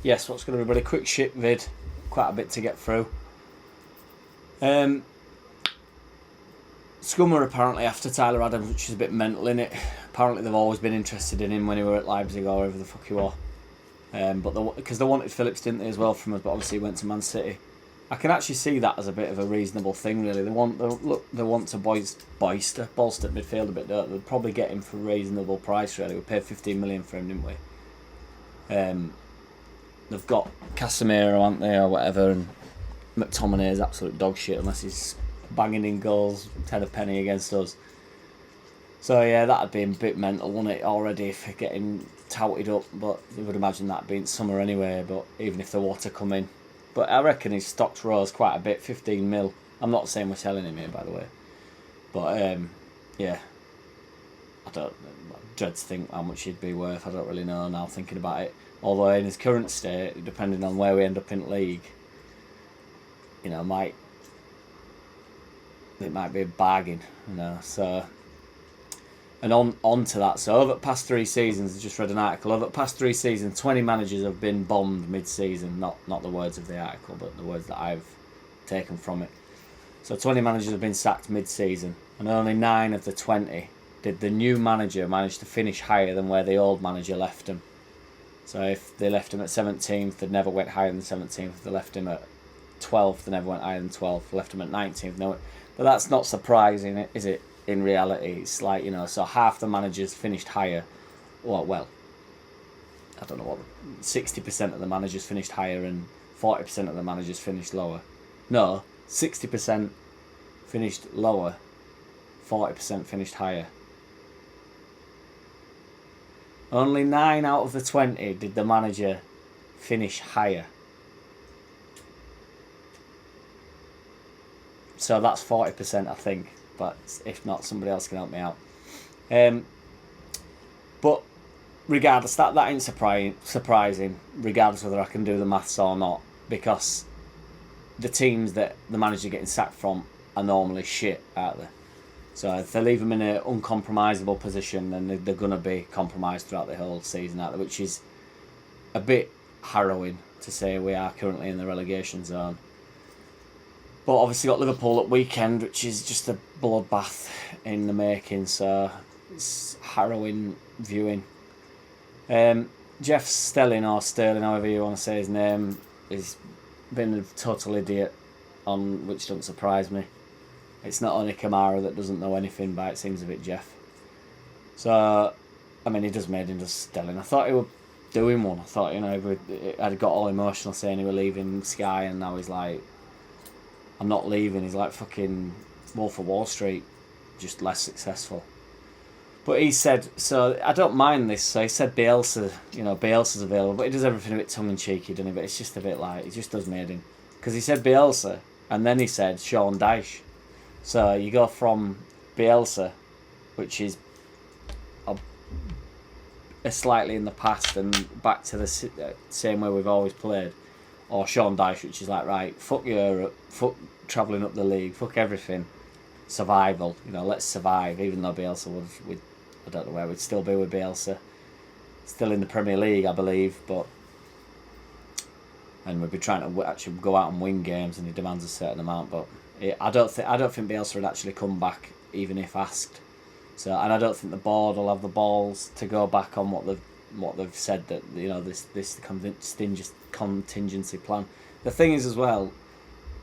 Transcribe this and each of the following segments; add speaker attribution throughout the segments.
Speaker 1: Yes, what's going to be a really quick shit vid. Quite a bit to get through. Scummer apparently after Tyler Adams, which is a bit mental, innit? Apparently they've always been interested in him when he were at Leipzig or wherever the fuck he was. But because they wanted Phillips, didn't they, as well from us? But obviously he went to Man City. I can actually see that as a bit of a reasonable thing, really. They want to bolster midfield a bit, don't they? They'd probably get him for a reasonable price, really. We paid 15 million for him, didn't we? They've got Casemiro, aren't they, or whatever, and McTominay is absolute dog shit unless he's banging in goals, 10 a penny against us. So yeah, that'd be a bit mental, wouldn't it, already if they're getting touted up, but you would imagine that'd be in summer anyway, but even if the water come in. But I reckon his stocks rose quite a bit, 15 mil. I'm not saying we're selling him here, by the way. But yeah, I dread to think how much he'd be worth. I don't really know now thinking about it. Although in his current state, depending on where we end up in the league, you know, it might be a bargain, you know. So, and on to that. So over the past 3 seasons, I just read an article. Over the past 3 seasons, 20 managers have been bombed mid-season. Not the words of the article, but the words that I've taken from it. So 20 managers have been sacked mid-season, and only 9 of the 20 did the new manager manage to finish higher than where the old manager left them. So if they left him at 17th, they never went higher than 17th. If they left him at 12th, they never went higher than 12th. If they left him at 19th, no. But that's not surprising, is it? In reality, it's like, you know, so half the managers finished higher. Well, I don't know what, 60% of the managers finished higher and 40% of the managers finished lower. No, 60% finished lower, 40% finished higher. Only 9 out of the 20 did the manager finish higher. So that's 40%, I think. But if not, somebody else can help me out. But regardless, that ain't surprising, regardless whether I can do the maths or not, because the teams that the manager getting sacked from are normally shit, aren't they? So if they leave them in an uncompromisable position, then they're going to be compromised throughout the whole season, aren't they? Which is a bit harrowing to say we are currently in the relegation zone. But obviously got Liverpool at weekend, which is just a bloodbath in the making, so it's harrowing viewing. Jeff Stelling, or Sterling, however you want to say his name, has been a total idiot, which doesn't surprise me. It's not only Kamara that doesn't know anything by it seems of it, Jeff. So, I mean, he just made him just Stelling. I thought he would doing one. I thought, you know, I'd got all emotional saying he was leaving Sky, and now he's like, I'm not leaving. He's like fucking Wolf of Wall Street, just less successful. But he said, so I don't mind this. So he said Bielsa, you know, Bielsa's available, but he does everything a bit tongue-in-cheeky, doesn't he? But it's just a bit like, he just does made him. Because he said Bielsa, and then he said Sean Dyche. So you go from Bielsa, which is a slightly in the past, and back to the same way we've always played. Or Sean Dyche, which is like, right, fuck Europe, fuck travelling up the league, fuck everything, survival, you know, let's survive, even though Bielsa would I don't know where we'd still be with Bielsa, still in the Premier League, I believe, but, and we'd be trying to actually go out and win games, and he demands a certain amount, but I don't think Bielsa would actually come back, even if asked, so, and I don't think the board will have the balls to go back on what they've said, that, you know, this contingency plan. The thing is as well,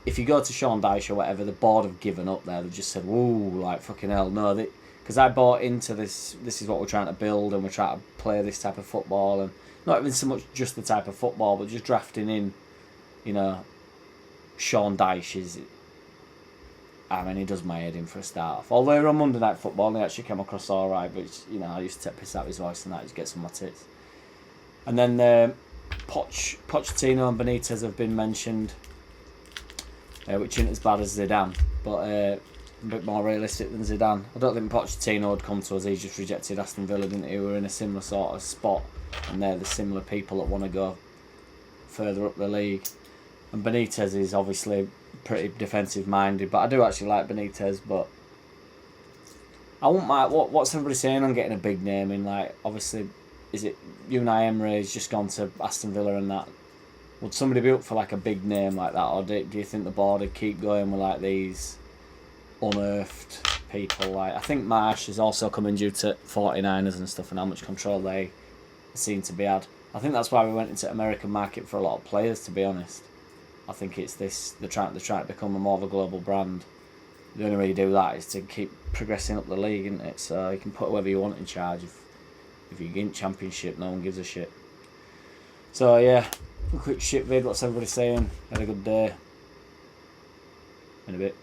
Speaker 1: if you go to Sean Dyche or whatever, the board have given up there. They've just said, whoa, like fucking hell, no, because I bought into this is what we're trying to build, and we're trying to play this type of football, and not even so much just the type of football, but just drafting in, you know, Sean Dyche is, I mean, he does my head in for a start off. Although on Monday Night Football, he actually came across alright, but, you know, I used to take piss out of his voice and that, just get some of my tits. And then Pochettino and Benitez have been mentioned, which isn't as bad as Zidane, but a bit more realistic than Zidane. I don't think Pochettino would come to us. He just rejected Aston Villa, didn't he? We're in a similar sort of spot, and they're the similar people that want to go further up the league. And Benitez is obviously pretty defensive minded, but I do actually like Benitez. But I won't mind. What's everybody saying on getting a big name in? Like, obviously, is it Unai Emery's just gone to Aston Villa and that? would somebody be up for like a big name like that, or do you think the board would keep going with like these unearthed people? Like I think Marsh is also coming due to 49ers and stuff, and how much control they seem to be had. I think that's why we went into American market for a lot of players, to be honest. I think it's this, they're trying to become a more of a global brand. The only way you do that is to keep progressing up the league, isn't it? So you can put whoever you want in charge. If you get championship, no one gives a shit. So yeah, a quick shit vid. What's everybody saying? Had a good day. In a bit.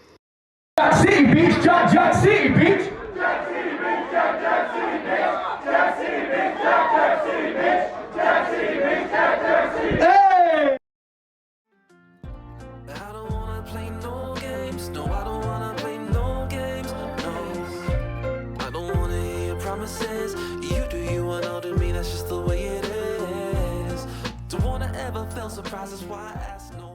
Speaker 2: JackCity, bitch! JackCity, bitch!
Speaker 3: JackCity, bitch! JackCity, bitch! JackCity, bitch! JackCity, bitch! JackCity, bitch! JackCity.
Speaker 2: Hey!
Speaker 4: I don't wanna play no games. No, I don't wanna play no games. No, I don't wanna hear your promises. You do you and I'll do me. That's just the way it is. Don't wanna ever feel surprised. That's why I ask no.